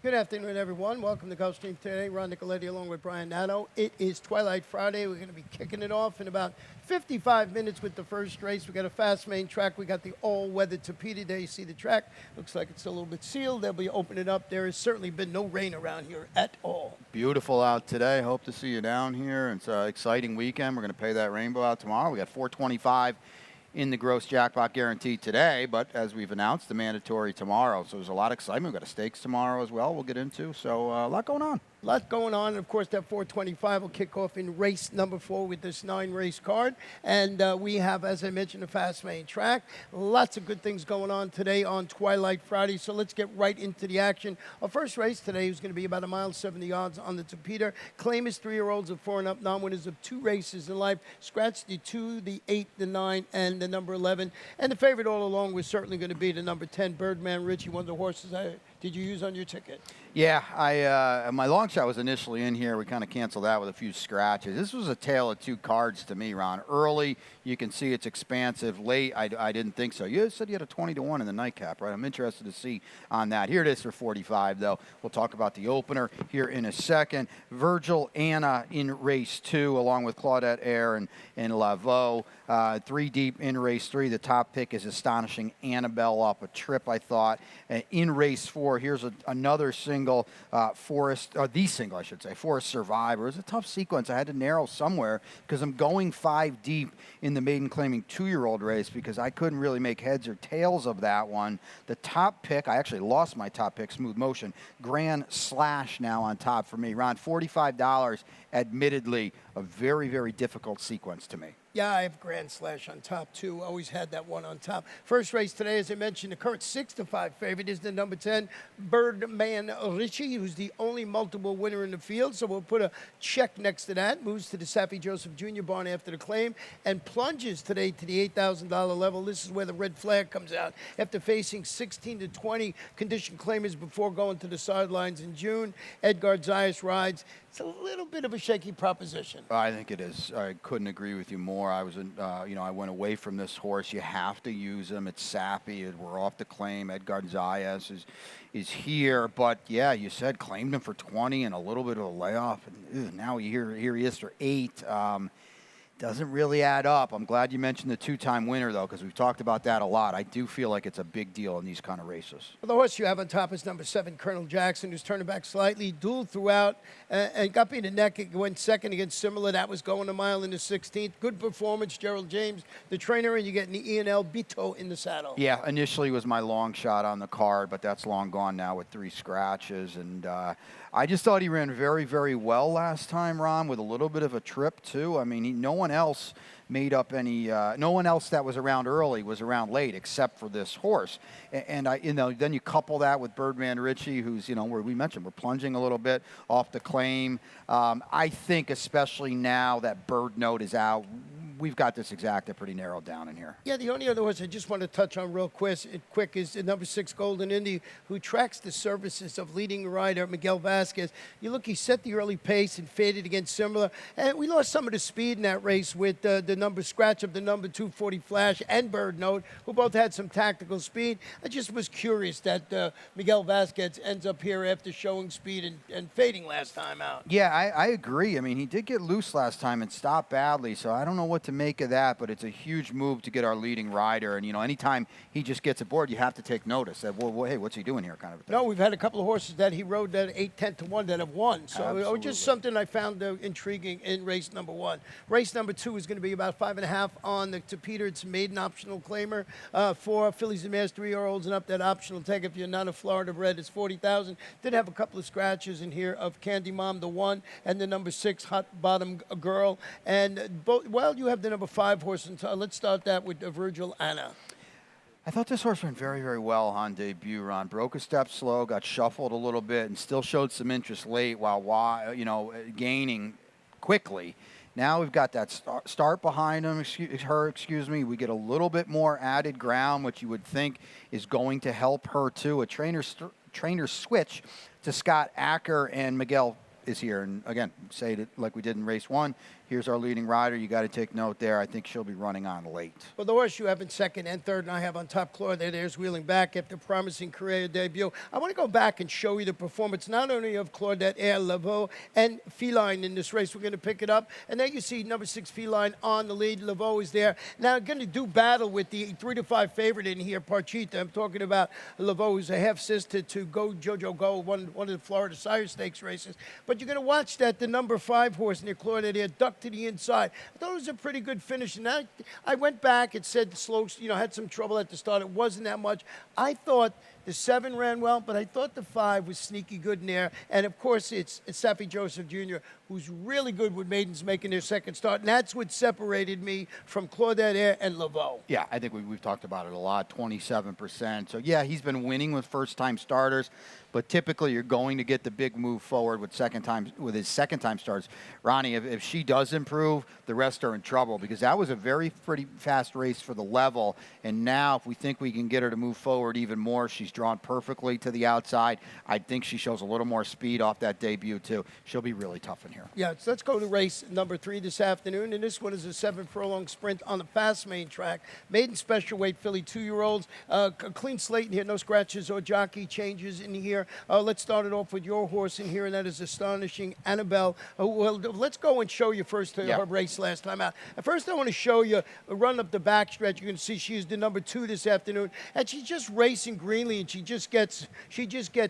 Good afternoon, everyone. Welcome to Gulfstream today. Ron Nicoletti along with Brian Nato. It is Twilight Friday. We're going to be kicking it off in about 55 minutes with the first race. We got a fast main track. We got the all-weather Tapeta Day. You see the track. Looks like it's a little bit sealed. They'll be opening up. There has certainly been no rain around here at all. Beautiful out today. Hope to see you down here. It's an exciting weekend. We're going to pay that rainbow out tomorrow. We got 425 in the gross jackpot guarantee today, but as we've announced, the mandatory tomorrow. So there's a lot of excitement. We've got a stakes tomorrow as well we'll get into. So a lot going on. A lot going on. And of course, that 425 will kick off in race number 4 with this 9-race card. And we have, as I mentioned, a fast main track. Lots of good things going on today on Twilight Friday. So let's get right into the action. Our first race today is going to be about 1.70 miles on the Tapeta. Claim is 3-year-olds of 4 and up, non-winners of 2 races in life. Scratch the 2, the 8, the 9, and the number 11. And the favorite all along was certainly going to be the number 10, Birdman Richie, one of the horses did you use on your ticket? Yeah, my long shot was initially in here. We kind of canceled that with a few scratches. This was a tale of 2 cards to me, Ron. Early, you can see it's expansive. Late, I didn't think so. You said you had a 20-1 in the nightcap, right? I'm interested to see on that. Here it is for 45, though. We'll talk about the opener here in a second. Virgil Anna in race 2, along with Claudette Air and Laveau. 3 deep in race 3. The top pick is Astonishing Annabelle up a trip, I thought. In race 4, here's another single, the single, I should say, Forest Survivor. It was a tough sequence. I had to narrow somewhere because I'm going 5 deep in the maiden claiming 2-year-old race because I couldn't really make heads or tails of that one. The top pick, I actually lost my top pick, Smooth Motion. Grand Slash now on top for me. Ron, $45, admittedly, a very, very difficult sequence to me. Yeah, I have Grand Slash on top, too. Always had that one on top. First race today, as I mentioned, the current 6-5 favorite is the number 10, Birdman Richie, who's the only multiple winner in the field. So we'll put a check next to that. Moves to the Saffie Joseph Jr. barn after the claim and plunges today to the $8,000 level. This is where the red flag comes out. After facing 16 to 20 condition claimers before going to the sidelines in June, Edgar Zayas rides. It's a little bit of a shaky proposition. I think it is. I couldn't agree with you more. I was, I went away from this horse. You have to use him. It's sappy. We're off the claim. Edgar Zayas is here, but yeah, you said claimed him for 20 and a little bit of a layoff, and now here he is for 8. Doesn't really add up. I'm glad you mentioned the 2-time winner, though, because we've talked about that a lot. I do feel like it's a big deal in these kind of races. Well, the horse you have on top is number 7, Colonel Jackson, who's turning back slightly, dueled throughout, and got beat in the neck. It went second against Similar. That was going a mile in the 16th. Good performance, Gerald James, the trainer, and you get the E&L Bito in the saddle. Yeah, initially was my long shot on the card, but that's long gone now with 3 scratches, and I just thought he ran very, very well last time, Ron, with a little bit of a trip, too. I mean, no one else made up any, no one else that was around early was around late except for this horse. And then you couple that with Birdman Richie, who's, where we mentioned, we're plunging a little bit off the claim. I think especially now that Bird Note is out, we've got this exacta pretty narrowed down in here. Yeah, the only other horse I just want to touch on real quick is the number 6 Golden Indy, who tracks the services of leading rider Miguel Vasquez. You look, he set the early pace and faded against Similar, and we lost some of the speed in that race with the number scratch of the number 240 Flash and Bird Note, who both had some tactical speed. I just was curious that Miguel Vasquez ends up here after showing speed and fading last time out. Yeah, I agree. I mean, he did get loose last time and stopped badly, so I don't know what to make of that, but it's a huge move to get our leading rider. And, anytime he just gets aboard, you have to take notice that, well, hey, what's he doing here kind of a thing. No, we've had a couple of horses that he rode that 8-10 to 1 that have won. So it was just something I found intriguing in race number 1. Race number 2 is going to be about 5.5 on the Tapeta. It's a maiden optional claimer for fillies and mares 3-year-olds and up. That optional take, if you're not a Florida bred, is $40,000. Did have a couple of scratches in here of Candy Mom, the 1, and the number 6 Hot Bottom Girl. And you have the number 5 horse. Let's start that with Virgil Anna. I thought this horse went very, very well on debut, Ron. Broke a step slow, got shuffled a little bit, and still showed some interest late while gaining quickly. Now we've got that start behind him, excuse me. We get a little bit more added ground, which you would think is going to help her, too. A trainer switch to Scott Acker, and Miguel is here. And again, say it like we did in race 1. here's our leading rider. You got to take note there. I think she'll be running on late. Well, the horse you have in second and third, and I have on top Claudette Ayres wheeling back after promising career debut. I want to go back and show you the performance not only of Claudette Ayres, Laveau, and Feline in this race. We're going to pick it up. And there you see number 6 Feline on the lead. Laveau is there. Now, going to do battle with the 3-5 favorite in here, Parchita. I'm talking about Laveau, who's a half-sister to Go Jojo Go, one of the Florida Sire Stakes races. But you're going to watch that the number 5 horse near Claudette Ayres ducked to the inside. I thought it was a pretty good finish. And I went back. It said slow, had some trouble at the start. It wasn't that much. I thought the 7 ran well, but I thought the 5 was sneaky good in there. And, of course, it's Saffie Joseph Jr., who's really good with maidens making their second start. And that's what separated me from Claudette Ayres and Laveau. Yeah, I think we've talked about it a lot, 27%. So, yeah, he's been winning with first-time starters, but typically you're going to get the big move forward with his second-time starts. Ronnie, if she does improve, the rest are in trouble because that was a pretty fast race for the level. And now if we think we can get her to move forward even more, she's drawn perfectly to the outside. I think she shows a little more speed off that debut, too. She'll be really tough in here. Yeah, so let's go to race number 3 this afternoon, and this one is a 7-furlong sprint on the fast main track. Maiden special weight filly 2-year-olds. A clean slate in here, no scratches or jockey changes in here. Let's start it off with your horse in here, and that is Astonishing Annabelle. Well, let's go and show you first her race last time out. And first I want to show you a run up the backstretch. You can see she's the number 2 this afternoon, and she's just racing greenly, and she just gets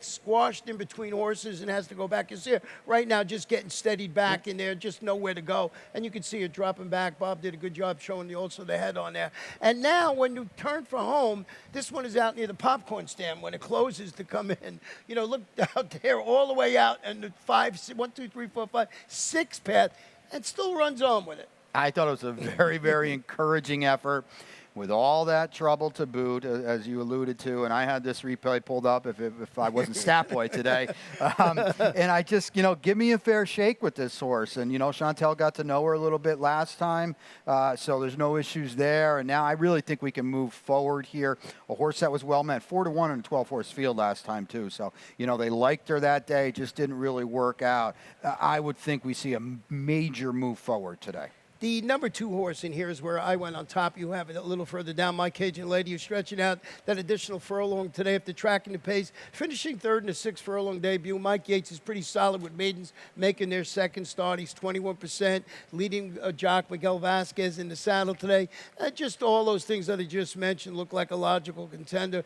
squashed in between horses and has to go back. You see her right now just getting steadied back in there, just nowhere to go. And you can see her dropping back. Bob did a good job showing you also the head on there. And now when you turn for home, this one is out near the popcorn stand when it closes to come in. Look out there all the way out and the 1, 2, 3, 4, 5, 6 path, and still runs on with it. I thought it was a very, very encouraging effort with all that trouble to boot, as you alluded to. And I had this replay pulled up if I wasn't stat boy today. And I just, give me a fair shake with this horse. And, Chantel got to know her a little bit last time, so there's no issues there. And now I really think we can move forward here. A horse that was well met, 4-1 in a 12-horse field last time, too. So, they liked her that day, just didn't really work out. I would think we see a major move forward today. The number 2 horse in here is where I went on top. You have it a little further down. My Cajun Lady is stretching out that additional furlong today after tracking the pace. Finishing third in the 6 furlong debut. Mike Yates is pretty solid with maidens making their second start. He's 21%. Leading jock Miguel Vasquez in the saddle today. Just all those things that I just mentioned look like a logical contender.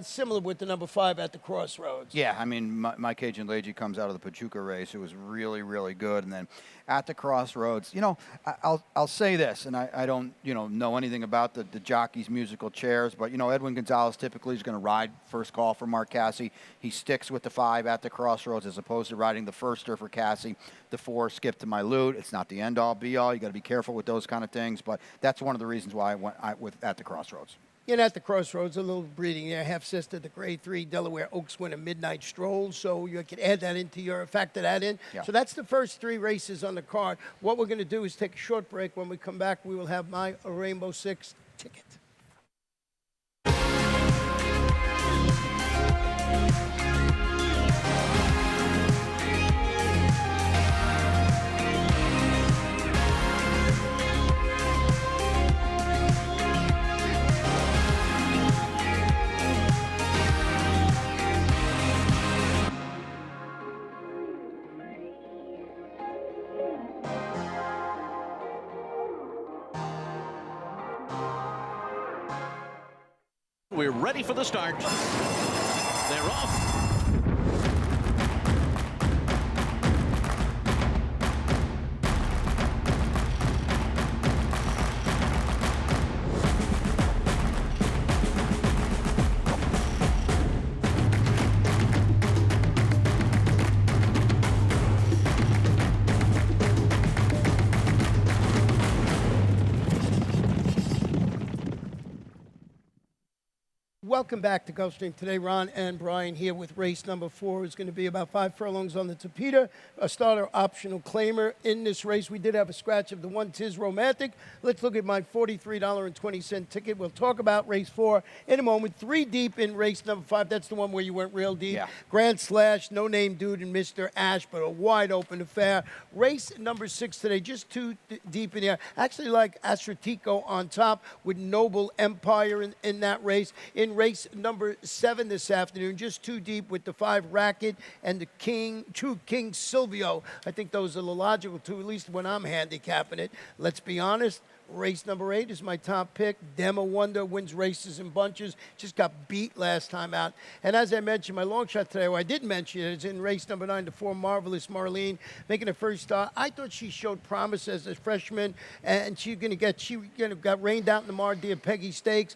Similar with the number 5 at the Crossroads. Yeah, I mean, my Cajun Lady comes out of the Pachuca race. It was really, really good. And then at the Crossroads, I'll say this, and I don't, know anything about the jockey's musical chairs, but, Edwin Gonzalez typically is going to ride first call for Mark Casse. He sticks with the 5 at the Crossroads as opposed to riding the firster for Casse. The 4 skip to my loot. It's not the end-all, be-all. You got to be careful with those kind of things, but that's one of the reasons why I went with at the Crossroads. At the Crossroads, a little breeding there. Half-sister, the Grade 3 Delaware Oaks win a midnight stroll, so you can add that into factor that in. Yeah. So that's the first 3 races on the card. What we're going to do is take a short break. When we come back, we will have my Rainbow 6 ticket. We're ready for the start. They're off. Welcome back to Gulfstream. Today, Ron and Brian here with race number 4. It's going to be about 5 furlongs on the Tapeta, a starter optional claimer. In this race, we did have a scratch of the one Tis Romantic. Let's look at my $43.20 ticket. We'll talk about race 4 in a moment. 3 deep in race number 5. That's the one where you went real deep. Yeah. Grand Slash, No Name Dude, and Mr. Ash, but a wide open affair. Race number 6 today, just 2 deep in there. Actually like Astratico on top with Noble Empire in that race. In race number 7 this afternoon, just 2 deep with the 5 Racket and the King Silvio. I think those are the logical 2, at least when I'm handicapping it. Let's be honest. Race number 8 is my top pick. Demo Wonder wins races in bunches. Just got beat last time out. And as I mentioned, my long shot today, well, I did mention it, is in race number 9, the 4 Marvelous Marlene, making her first start. I thought she showed promise as a freshman, and she got rained out in the Mardia Peggy Stakes.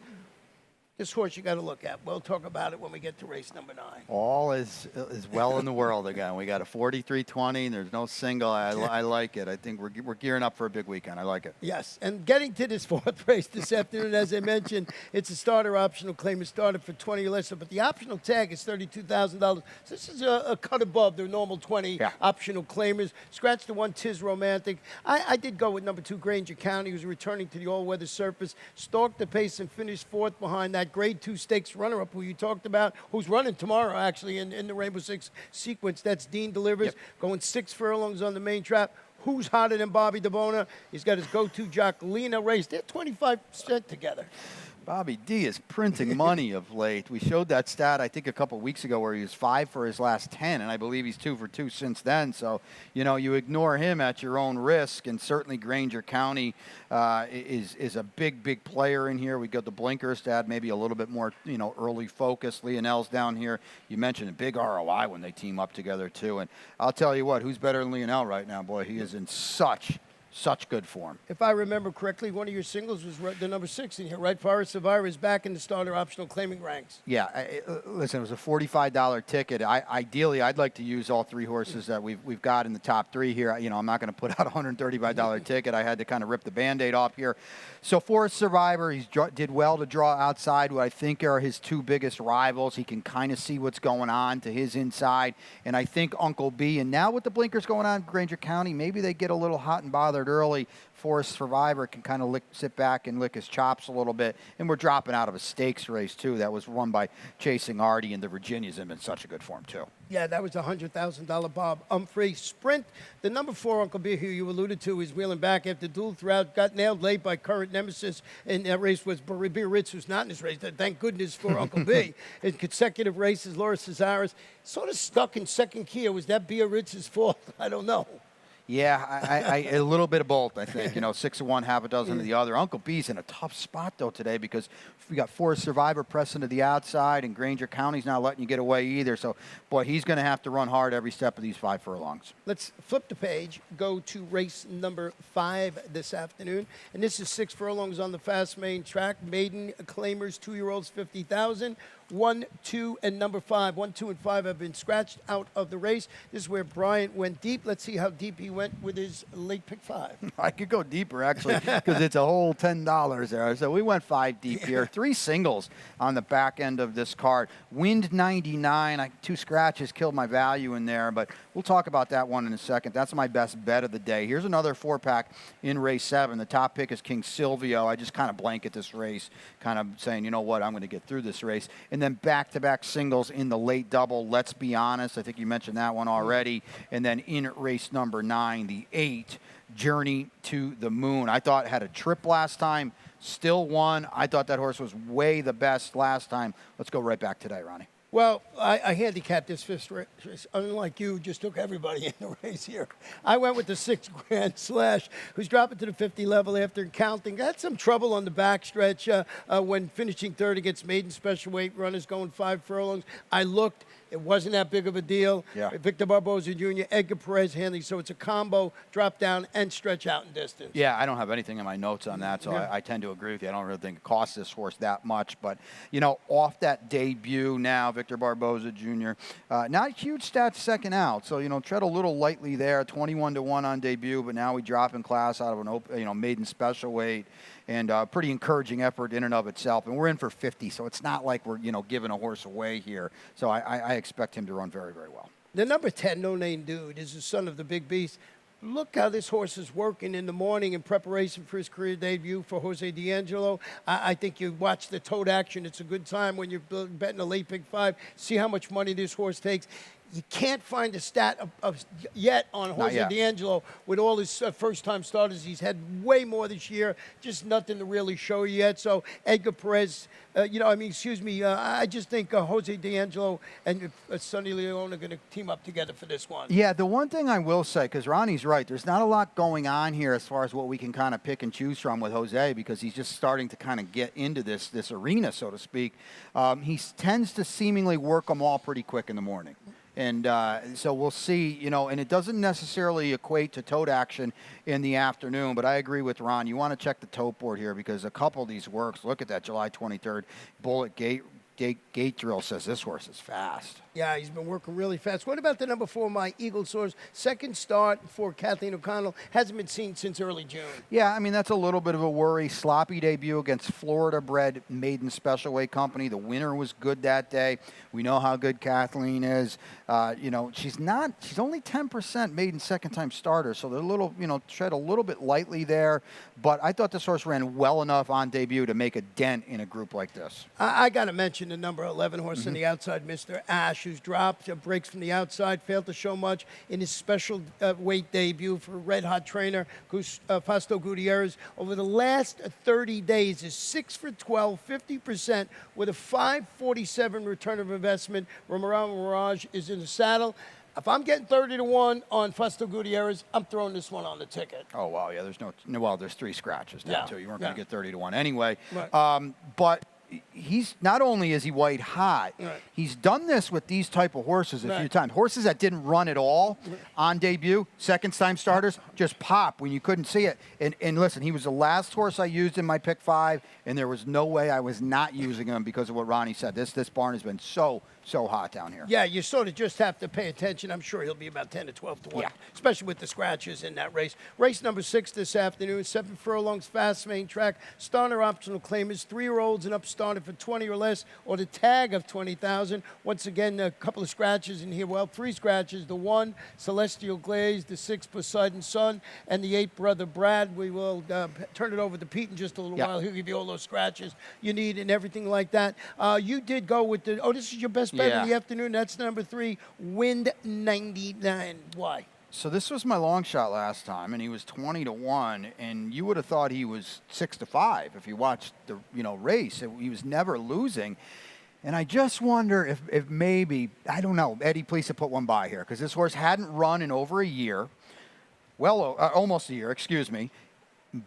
This horse you got to look at. We'll talk about it when we get to race number 9. All is well in the world again. We got a 43-20. There's no single. I like it. I think we're gearing up for a big weekend. I like it. Yes, and getting to this 4th race this afternoon, as I mentioned, it's a starter optional claim. It started for 20 or less, but the optional tag is $32,000. So this is a cut above their normal 20 optional claimers. Scratch the one Tis Romantic. I did go with number 2 Granger County, who's returning to the all-weather surface. Stalked the pace and finished 4th behind that grade 2 stakes runner-up who you talked about, who's running tomorrow actually in the Rainbow Six sequence. That's Dean Delivers, going 6 furlongs on the main trap. Who's hotter than Bobby DeBona? He's got his go-to jock, Lena Race. They're 25% together. Bobby D is printing money of late. We showed that stat, I think, a couple weeks ago where he was 5 for his last 10, and I believe he's 2 for 2 since then. So, you know, you ignore him at your own risk, and certainly Granger County is a big player in here. We got the blinkers to add maybe a little bit more, you know, early focus. Lionel's down here. You mentioned a big ROI when they team up together, too. And I'll tell you what, who's better than Lionel right now? Boy, he is in such good form. If I remember correctly, one of your singles was the number 6 in here, right? Forest Survivor is back in the starter optional claiming ranks. Yeah, listen, it was a $45 ticket. Ideally, I'd like to use all 3 horses that we've got in the top 3 here. You know, I'm not going to put out a $135 ticket. I had to kind of rip the Band-Aid off here. So Forest Survivor, he did well to draw outside what I think are his 2 biggest rivals. He can kind of see what's going on to his inside. And I think Uncle B, and now with the blinkers going on, Granger County, maybe they get a little hot and bothered early. Forest Survivor can kind of sit back and lick his chops a little bit. And we're dropping out of a stakes race, too. That was run by Chasing Artie, and the Virginias have been such a good form, too. Yeah, that was a $100,000 Bob Humphrey Sprint. The number 4 Uncle B, who you alluded to, is wheeling back after duel throughout. Got nailed late by current nemesis in that race was Beer Ritz, who's not in this race. Thank goodness for Uncle B. In consecutive races, Laura Cesaris sort of stuck in second gear. Was that Beer Ritz's fault? I don't know. Yeah, a little bit of both, I think. You know, 6 of one, half a dozen of the other. Uncle B's in a tough spot, though, today because we got Forest Survivor pressing to the outside, and Granger County's not letting you get away either. So, boy, he's going to have to run hard every step of these 5 furlongs. Let's flip the page, go to race number 5 this afternoon. And this is 6 furlongs on the fast main track. Maiden claimers, 2-year-olds, 50,000. 1, 2, and number 5. 1, 2, and 5 have been scratched out of the race. This is where Bryant went deep. Let's see how deep he went with his late pick 5. I could go deeper, actually, because it's a whole $10 there. So we went 5 deep here. 3 singles on the back end of this card. Wind 99. 2 scratches killed my value in there, but we'll talk about that one in a second. That's my best bet of the day. Here's another 4-pack in race 7. The top pick is King Silvio. I just kind of blanket this race, kind of saying, you know what, I'm going to get through this race. And then back-to-back singles in the late double, Let's Be Honest. I think you mentioned that one already. And then in race number 9, the 8, Journey to the Moon. I thought it had a trip last time, still won. I thought that horse was way the best last time. Let's go right back today, Ronnie. Well, I handicapped this 5th race. Unlike you, just took everybody in the race here. I went with the 6 Grand Slash, who's dropping to the 50 level after counting. Had some trouble on the backstretch when finishing 3rd against maiden special weight runners going 5 furlongs. I looked. It wasn't that big of a deal. Yeah. Victor Barboza Jr., Edgar Perez handling, so it's a combo, drop down, and stretch out in distance. Yeah, I don't have anything in my notes on that, so I tend to agree with you. I don't really think it costs this horse that much. But, you know, off that debut now, Victor Barboza Jr. Not huge stats second out, so tread a little lightly there. 21-1 on debut, but now we drop in class out of an maiden special weight, and pretty encouraging effort in and of itself. And we're in for 50, so it's not like we're giving a horse away here. So I expect him to run very, very well. The number 10, No Name Dude, is the son of the big beast. Look how this horse is working in the morning in preparation for his career debut for Jose D'Angelo. I think you watch the tote action. It's a good time when you're betting a late pick 5. See how much money this horse takes. You can't find a stat yet on Jose D'Angelo with all his first-time starters. He's had way more this year, just nothing to really show yet. So Edgar Perez, I just think Jose D'Angelo and Sonny Leone are going to team up together for this one. Yeah, the one thing I will say, because Ronnie's right, there's not a lot going on here as far as what we can kind of pick and choose from with Jose, because he's just starting to kind of get into this arena, so to speak. He tends to seemingly work them all pretty quick in the morning. And so we'll see, and it doesn't necessarily equate to tote action in the afternoon, but I agree with Ron. You want to check the tote board here because a couple of these works, look at that July 23rd Bullet Gate Drill says this horse is fast. Yeah, he's been working really fast. What about the number 4, My Eagle Soars? Second start for Kathleen O'Connell. Hasn't been seen since early June. Yeah, I mean, that's a little bit of a worry. Sloppy debut against Florida-bred maiden special weight company. The winner was good that day. We know how good Kathleen is. She's only 10% maiden second-time starter, so they're a little, tread a little bit lightly there. But I thought this horse ran well enough on debut to make a dent in a group like this. I got to mention the number 11 horse on the outside, Mr. Ash, who's dropped, breaks from the outside, failed to show much in his special weight debut for red-hot trainer Fausto Gutierrez. Over the last 30 days is 6 for 12, 50% with a 547 return of investment. Romaran Mirage is in the saddle. If I'm getting 30-1 on Fausto Gutierrez, I'm throwing this one on the ticket. Oh, wow, yeah, there's 3 scratches now, too. You weren't going to get 30-1 anyway. Right. But he's not only is he white hot, he's done this with these type of horses a few times. Horses that didn't run at all on debut, second-time starters, just pop when you couldn't see it. And listen, he was the last horse I used in my pick 5, and there was no way I was not using him because of what Ronnie said. This barn has been so hot down here. Yeah, you sort of just have to pay attention. I'm sure he'll be about 10 to 12-1, especially with the scratches in that race. Race number 6 this afternoon, 7 furlongs, fast main track. Starter optional claimers, 3-year-olds and up started for 20 or less, or the tag of 20,000. Once again, a couple of scratches in here. Well, 3 scratches. The 1, Celestial Glaze, the 6, Poseidon Sun, and the 8, Brother Brad. We will turn it over to Pete in just a little while. He'll give you all those scratches you need and everything like that. You did go with this is your best bet in the afternoon. That's number 3, Wind 99. Why? So this was my long shot last time, and he was 20-1, and you would have thought he was 6-5 if you watched the race. He was never losing. And I just wonder if maybe, I don't know, Eddie, please put one by here, because this horse hadn't run in over a year. Well, almost a year, excuse me.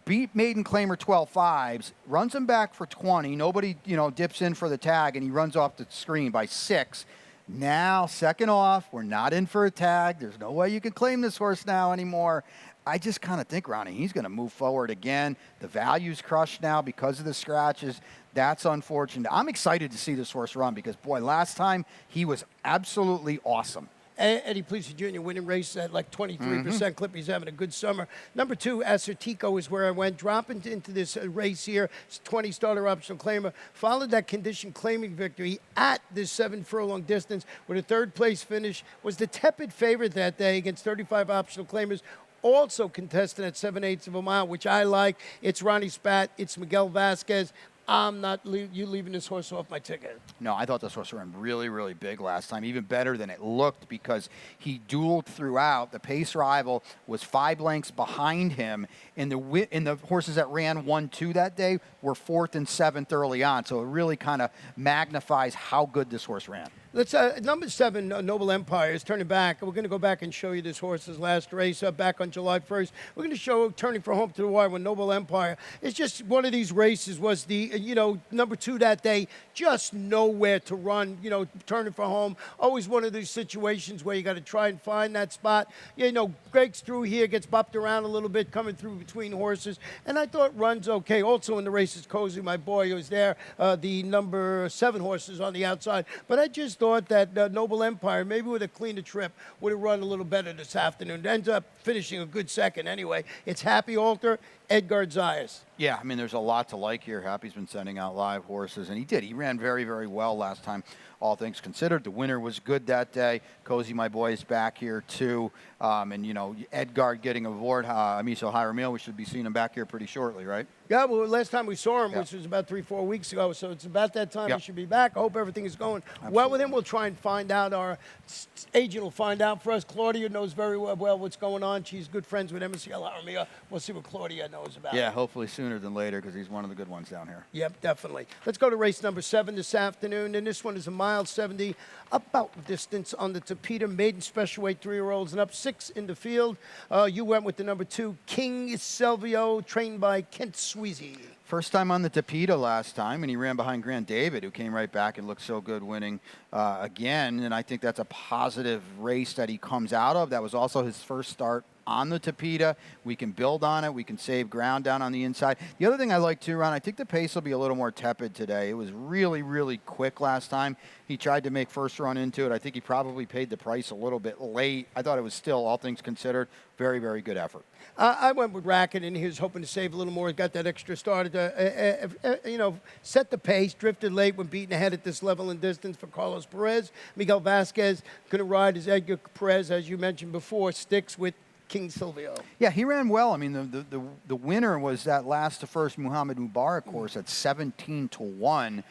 Beat maiden claimer 12-5s, runs him back for 20. Nobody, dips in for the tag, and he runs off the screen by 6. Now, second off, we're not in for a tag. There's no way you can claim this horse now anymore. I just kind of think, Ronnie, he's going to move forward again. The value's crushed now because of the scratches. That's unfortunate. I'm excited to see this horse run because, boy, last time he was absolutely awesome. Eddie Plessis Jr. winning race at like 23% clip. He's having a good summer. Number 2, Acertico is where I went. Dropping into this race here. 20 starter optional claimer. Followed that condition claiming victory at this 7 furlong distance with a 3rd place finish. Was the tepid favorite that day against 35 optional claimers. Also contested at 7/8 of a mile, which I like. It's Ronnie Spat. It's Miguel Vasquez. I'm not you leaving this horse off my ticket. No, I thought this horse ran really, really big last time, even better than it looked because he dueled throughout. The pace rival was 5 lengths behind him, and the horses that ran 1-2 that day were 4th and 7th early on. So it really kind of magnifies how good this horse ran. Let's number 7, Noble Empire, is turning back. We're going to go back and show you this horse's last race back on July 1st. We're going to show turning for home to the wire when Noble Empire. It's just one of these races was the, number 2 that day, just nowhere to run, turning for home. Always one of these situations where you got to try and find that spot. Greg's through here, gets bopped around a little bit, coming through between horses. And I thought runs okay. Also in the race is Cozy, my boy, who was there. The number 7 horses on the outside. But I just thought that Noble Empire, maybe with a cleaner trip, would have run a little better this afternoon. Ends up finishing a good second anyway. It's Happy Alter, Edgar Zayas. Yeah, I mean, there's a lot to like here. Happy's been sending out live horses, and he did. He ran very, very well last time, all things considered. The winner was good that day. Cozy, my boy, is back here, too. And, you know, Edgar getting aboard Amiso Jaramillo. We should be seeing him back here pretty shortly, right? Yeah, well, last time we saw him, which was about 3-4 weeks ago, so it's about that time he should be back. I hope everything is going well with him. We'll try and find out. Our agent will find out for us. Claudia knows very well what's going on. She's good friends with Amiso Jaramillo. We'll see what Claudia knows about. Yeah, hopefully sooner than later, because he's one of the good ones down here. Yep, definitely. Let's go to race number 7 this afternoon, and this one is a mile 70, about distance on the Tapeta maiden special weight 3-year-olds and up, 6 in the field. You went with the number 2, King Silvio, trained by Kent Sweezy. First time on the Tapeta last time, and he ran behind Grant David, who came right back and looked so good winning again. And I think that's a positive race that he comes out of. That was also his first start on the Tapeta. We can build on it. We can save ground down on the inside. The other thing I like too, Ron, I think the pace will be a little more tepid today. It was really, really quick last time. He tried to make first run into it. I think he probably paid the price a little bit late. I thought it was still, all things considered, very, very good effort. I went with Racket, and he was hoping to save a little more. He got that extra start, you know, set the pace, drifted late when beaten ahead at this level and distance for Carlos Perez. Miguel Vasquez going to ride as Edgar Perez, as you mentioned before, sticks with King Silvio. Yeah, he ran well. I mean, the winner was that last to first Muhammad Mubarak course at 17-1. You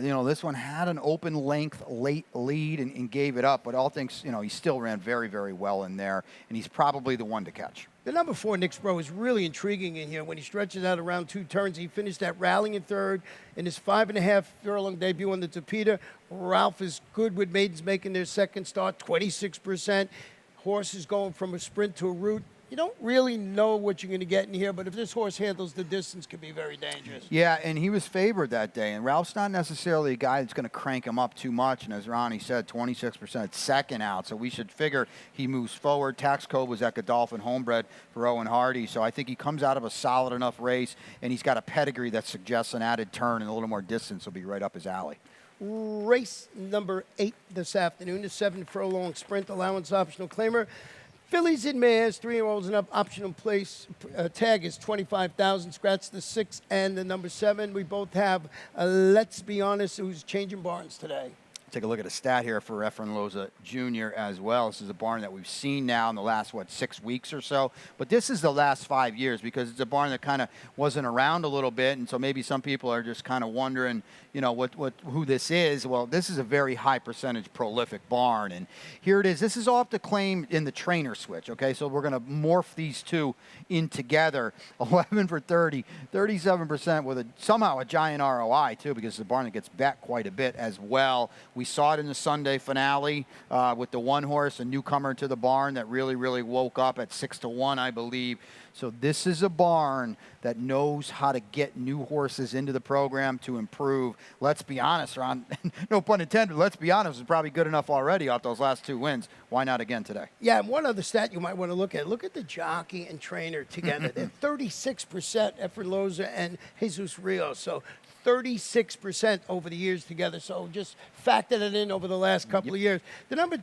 know, this one had an open length late lead and gave it up, but all things, you know, he still ran very, very well in there, and he's probably the one to catch. The number 4, Nick Sproul, is really intriguing in here. When he stretches out around 2 turns, he finished that rallying in third in his 5.5 furlong debut on the Tapeta. Ralph is good with maidens making their second start, 26%. Horse is going from a sprint to a route. You don't really know what you're going to get in here, but if this horse handles the distance, it could be very dangerous. Yeah, and he was favored that day, and Ralph's not necessarily a guy that's going to crank him up too much, and as Ronnie said, 26% second out, so we should figure he moves forward. Tax Code was at Godolphin Homebred for Owen Hardy, so I think he comes out of a solid enough race, and he's got a pedigree that suggests an added turn and a little more distance will be right up his alley. Race number 8 this afternoon, the 7 furlong sprint allowance optional claimer. Fillies and mares, 3-year-olds and up, optional place. Tag is 25,000. Scratch the 6 and the number 7. We both have, let's be honest, who's changing barns today. Take a look at a stat here for Efren Loza Jr. as well. This is a barn that we've seen now in the last, 6 weeks or so. But this is the last 5 years because it's a barn that kind of wasn't around a little bit. And so maybe some people are just kind of wondering, you know, who this is. Well, this is a very high percentage prolific barn. And here it is. This is all up to claim in the trainer switch, okay? So we're going to morph these two in together. 11 for 30, 37% with somehow a giant ROI, too, because it's a barn that gets bet quite a bit as well. We saw it in the Sunday finale with the one horse, a newcomer to the barn that really, really woke up at 6-1, I believe. So this is a barn that knows how to get new horses into the program to improve. Let's be honest, Ron, no pun intended, let's be honest, it's probably good enough already off those last 2 wins. Why not again today? Yeah, and one other stat you might want to look at. Look at the jockey and trainer together. They're 36%, Efren Loza and Jesus Rios. So 36% over the years together. So just factor that in over the last couple of years. The number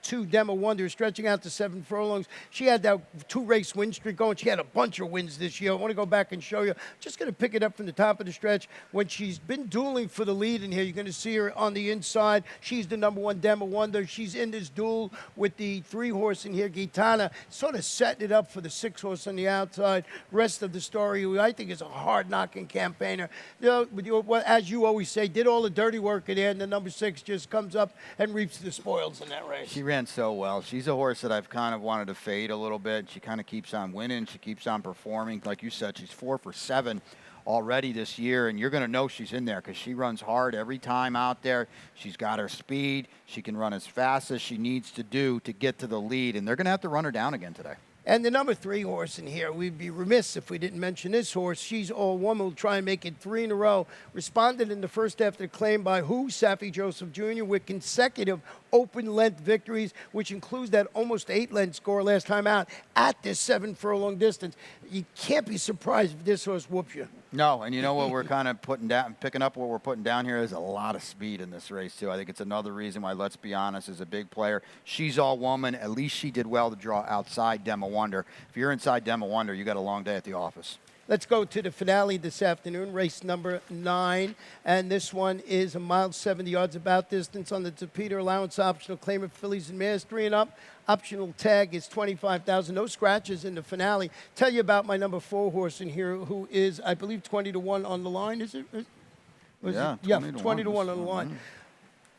2, Demo Wonder, stretching out to 7 furlongs. She had that 2-race win streak going. She had a bunch of wins this year. I want to go back and show you. Just going to pick it up from the top of the stretch. When she's been dueling for the lead in here, you're going to see her on the inside. She's the number 1 Demo Wonder. She's in this duel with the 3-horse in here, Gitana, sort of setting it up for the 6-horse on the outside. Rest of the story, who I think is a hard-knocking campaigner. You know, as you always say, did all the dirty work in there, and the number 6 just comes up and reaps the spoils in that race. She ran so well. She's a horse that I've kind of wanted to fade a little bit. She kind of keeps on winning. She keeps on performing. Like you said, she's 4 for 7 already this year, and you're going to know she's in there because she runs hard every time out there. She's got her speed. She can run as fast as she needs to do to get to the lead, and they're going to have to run her down again today. And the number 3 horse in here, we'd be remiss if we didn't mention this horse. She's all woman, will try and make it 3 in a row. Responded in the first after the claim by who? Safi Joseph Jr. with consecutive open-length victories, which includes that almost 8-length score last time out at this 7 furlong distance. You can't be surprised if this horse whoops you. No, and you know what we're kind of picking up what we're putting down here is a lot of speed in this race, too. I think it's another reason why, let's be honest, is a big player. She's all woman. At least she did well to draw outside Dema Wonder. If you're inside Dema Wonder, you got a long day at the office. Let's go to the finale this afternoon, race number 9. And this one is a mile 70 yards about distance on the Tapeta allowance optional claimant fillies and mares 3 and up. Optional tag is 25,000. No scratches in the finale. Tell you about my number 4 horse in here, who is, I believe, 20-1 on the line. Is it? Yeah, 20-1 on the line.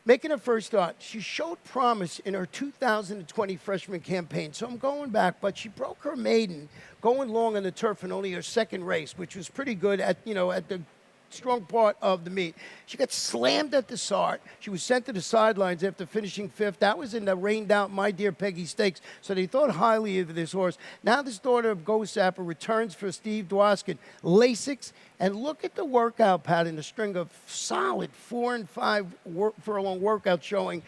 Making her first start, she showed promise in her 2020 freshman campaign. So I'm going back, but she broke her maiden going long on the turf in only her second race, which was pretty good at the strong part of the meet. She got slammed at the start. She was sent to the sidelines after finishing 5th. That was in the rained out My Dear Peggy Stakes. So they thought highly of this horse. Now this daughter of Gosapper returns for Steve Dwoskin. Lasix. And look at the workout pattern, the string of solid 4 and 5 furlong workouts showing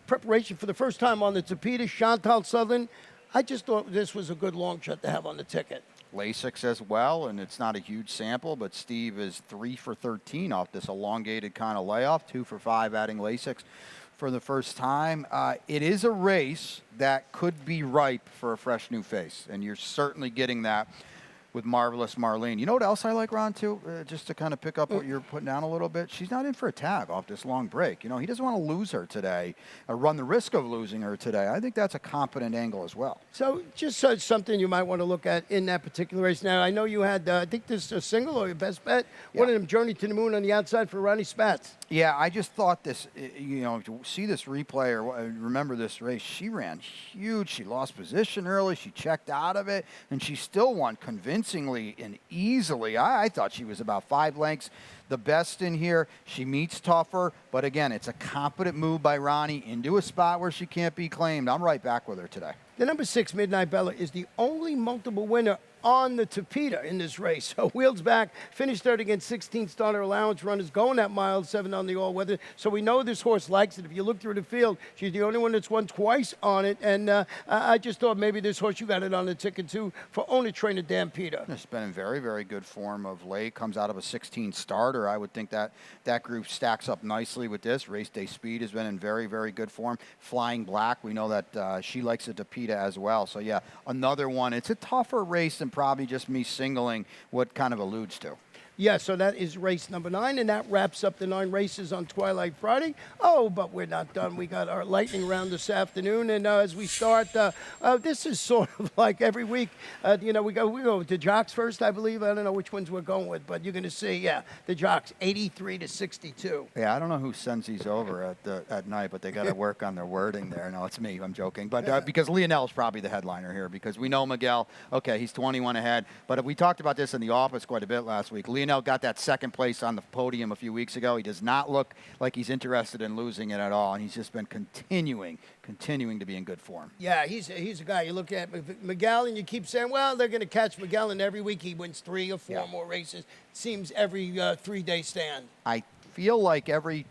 preparation for the first time on the Tapeta. Chantal Sutherland, I just thought this was a good long shot to have on the ticket. Lasix as well, and it's not a huge sample, but Steve is 3 for 13 off this elongated kind of layoff, 2 for 5 adding Lasix for the first time. It is a race that could be ripe for a fresh new face, and you're certainly getting that with Marvelous Marlene. You know what else I like, Ron, too? Just to kind of pick up what you're putting down a little bit. She's not in for a tag off this long break. You know, he doesn't want to lose her today, or run the risk of losing her today. I think that's a competent angle as well. So just something you might want to look at in that particular race. Now, I know you had, I think this is a single or your best bet. Yeah. One of them, Journey to the Moon on the outside for Ronnie Spatz. Yeah, I just thought this, you know, to see this replay or remember this race, she ran huge. She lost position early. She checked out of it, and she still won convincingly and easily. I thought she was about 5 lengths the best in here. She meets tougher, but again, it's a competent move by Ronnie into a spot where she can't be claimed. I'm right back with her today. The number 6, Midnight Bella, is the only multiple winner on the Tapeta in this race. So wheels back, finished third against 16 starter allowance runners, going that mile 7 on the all-weather. So we know this horse likes it. If you look through the field, she's the only one that's won twice on it. And I just thought maybe this horse, you got it on the ticket too, for owner trainer Dan Peter. It's been in very, very good form of late. Comes out of a 16 starter. I would think that that group stacks up nicely with this. Race day speed has been in very, very good form. Flying Black, we know that she likes the Tapeta as well. So yeah, another one. It's a tougher race than probably just me singling what kind of alludes to. Yeah, so that is race number 9, and that wraps up the 9 races on Twilight Friday. Oh, but we're not done. We got our lightning round this afternoon, and as we start, this is sort of like every week. You know, we go with the jocks first, I believe. I don't know which ones we're going with, but you're going to see, yeah, the jocks 83 to 62. Yeah, I don't know who sends these over at night, but they got to work on their wording there. No, it's me. I'm joking, but because Lionel's probably the headliner here, because we know Miguel. Okay, he's 21 ahead, but we talked about this in the office quite a bit last week. Lionel got that second place on the podium a few weeks ago. He does not look like he's interested in losing it at all, and he's just been continuing to be in good form. Yeah, he's a guy. You look at Miguel, and you keep saying, well, they're going to catch Miguel, and every week he wins 3 or 4 more races. Seems every 3-day stand. I feel like every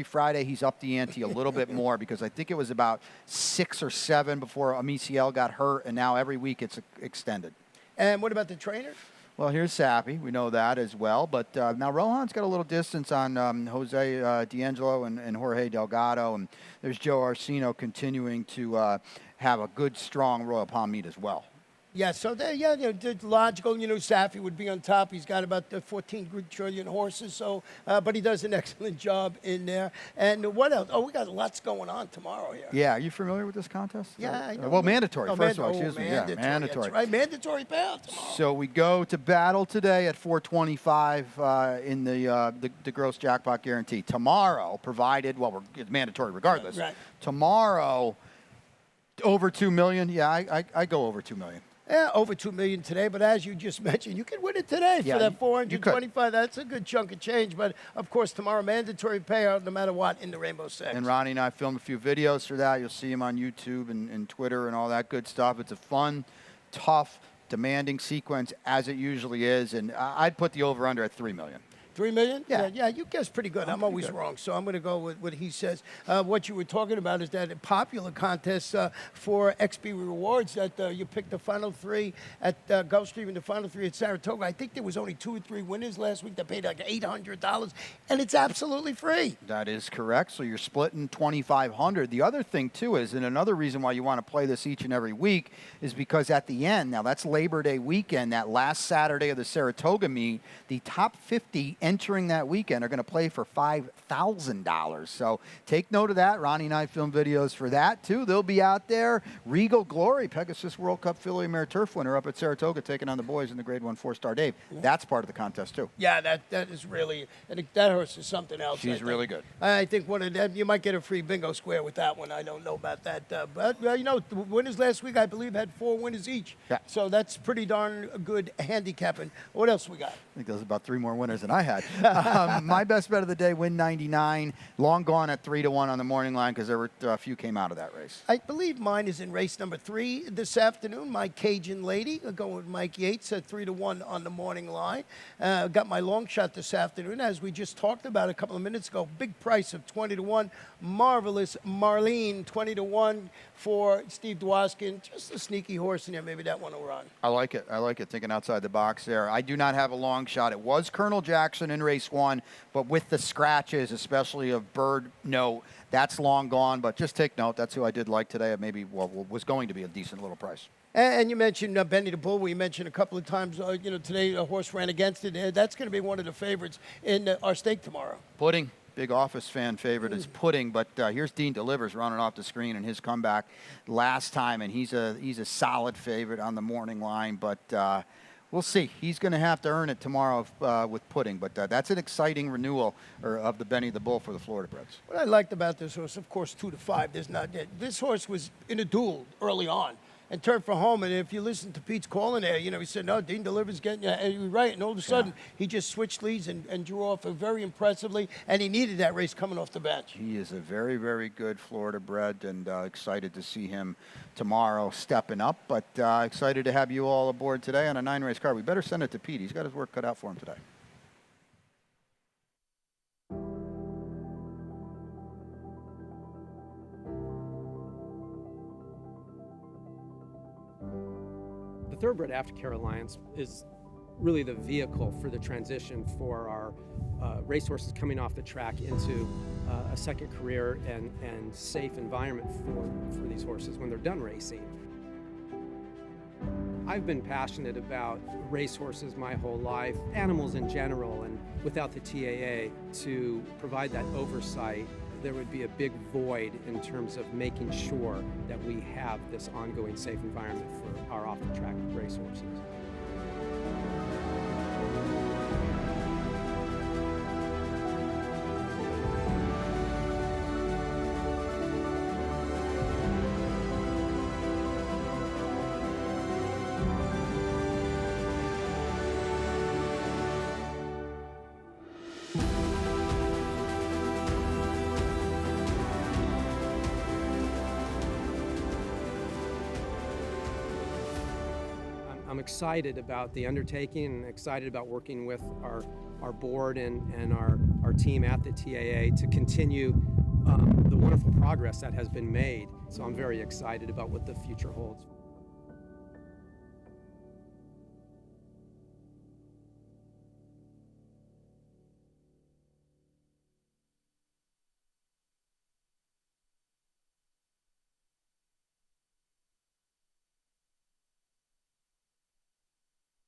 Friday he's up the ante a little bit more, because I think it was about 6 or 7 before Amicia got hurt, and now every week it's extended. And what about the trainer? Well, here's Sappy. We know that as well. But now Rohan's got a little distance on Jose D'Angelo and Jorge Delgado. And there's Joe Arcino continuing to have a good, strong Royal Palm meet as well. Yeah, so logical. You know, Safi would be on top. He's got about 14 trillion horses. So, but he does an excellent job in there. And what else? Oh, we got lots going on tomorrow here. Yeah, are you familiar with this contest? Yeah, I know. Well, mandatory. First of all, excuse me. Mandatory. Yeah, mandatory. That's right, mandatory bout tomorrow. So we go to battle today at 425 in the gross jackpot guarantee. Tomorrow, provided, well, it's mandatory regardless. Right. Tomorrow, over 2 million. Yeah, I go over 2 million. Yeah, over 2 million today, but as you just mentioned, you can win it today for that 425. That's a good chunk of change. But of course, tomorrow mandatory payout, no matter what, in the Rainbow Six. And Ronnie and I filmed a few videos for that. You'll see them on YouTube and Twitter and all that good stuff. It's a fun, tough, demanding sequence as it usually is, and I'd put the over/under at 3 million. $3 million? Yeah. Yeah, you guessed pretty good. I'm always wrong, so I'm going to go with what he says. What you were talking about is that a popular contest for XP rewards that you picked the final 3 at Gulfstream and the final 3 at Saratoga. I think there was only 2 or 3 winners last week that paid like $800, and it's absolutely free. That is correct. So you're splitting $2,500. The other thing too is, and another reason why you want to play this each and every week is because at the end, now that's Labor Day weekend, that last Saturday of the Saratoga meet, the top 50 entering that weekend are going to play for $5,000. So take note of that. Ronnie and I film videos for that too. They'll be out there. Regal Glory, Pegasus World Cup Philly Mare Turf winner up at Saratoga, taking on the boys in the Grade 1 4-star Dave. That's part of the contest too. Yeah, that is really, and that horse is something else. She's really good. I think one of them, you might get a free bingo square with that one. I don't know about that. But, you know, the winners last week, I believe, had 4 winners each. Yeah. So that's pretty darn good handicapping. What else we got? I think those are about 3 more winners than I had. My best bet of the day, win 99. Long gone at 3-1 on the morning line because there were a few came out of that race. I believe mine is in race number 3 this afternoon. My Cajun Lady, going with Mike Yates at 3-1 on the morning line. Got my long shot this afternoon, as we just talked about a couple of minutes ago. Big price of 20-1. Marvelous Marlene, 20-1 for Steve Dwoskin. Just a sneaky horse in there. Maybe that one will run. I like it. I like it, thinking outside the box there. I do not have a long shot. It was Colonel Jackson in race 1, but with the scratches, especially of Bird Note, that's long gone. But just take note, that's who I did like today. Maybe was going to be a decent little price. And you mentioned Benny the Bull. We mentioned a couple of times, you know, today a horse ran against it. That's going to be one of the favorites in our stake tomorrow. Pudding. Big Office fan favorite is Pudding, but here's Dean Delivers running off the screen in his comeback last time, and he's a solid favorite on the morning line, but we'll see. He's going to have to earn it tomorrow with Pudding, but that's an exciting renewal of the Benny the Bull for the Florida Breds. What I liked about this horse, of course, 2-5. This horse was in a duel early on and turned for home. And if you listen to Pete's call in there, you know, he said, no, Dean Delivers getting you. And he was right. And all of a sudden, he just switched leads and drew off very impressively. And he needed that race coming off the bench. He is a very, very good Florida bred, and excited to see him tomorrow stepping up. But excited to have you all aboard today on a 9-race card. We better send it to Pete. He's got his work cut out for him today. The Thoroughbred Aftercare Alliance is really the vehicle for the transition for our racehorses coming off the track into a second career and safe environment for these horses when they're done racing. I've been passionate about racehorses my whole life, animals in general, and without the TAA to provide that oversight, there would be a big void in terms of making sure that we have this ongoing safe environment for our off-the-track racehorses. I'm excited about the undertaking and excited about working with our board and our team at the TAA to continue the wonderful progress that has been made. So I'm very excited about what the future holds.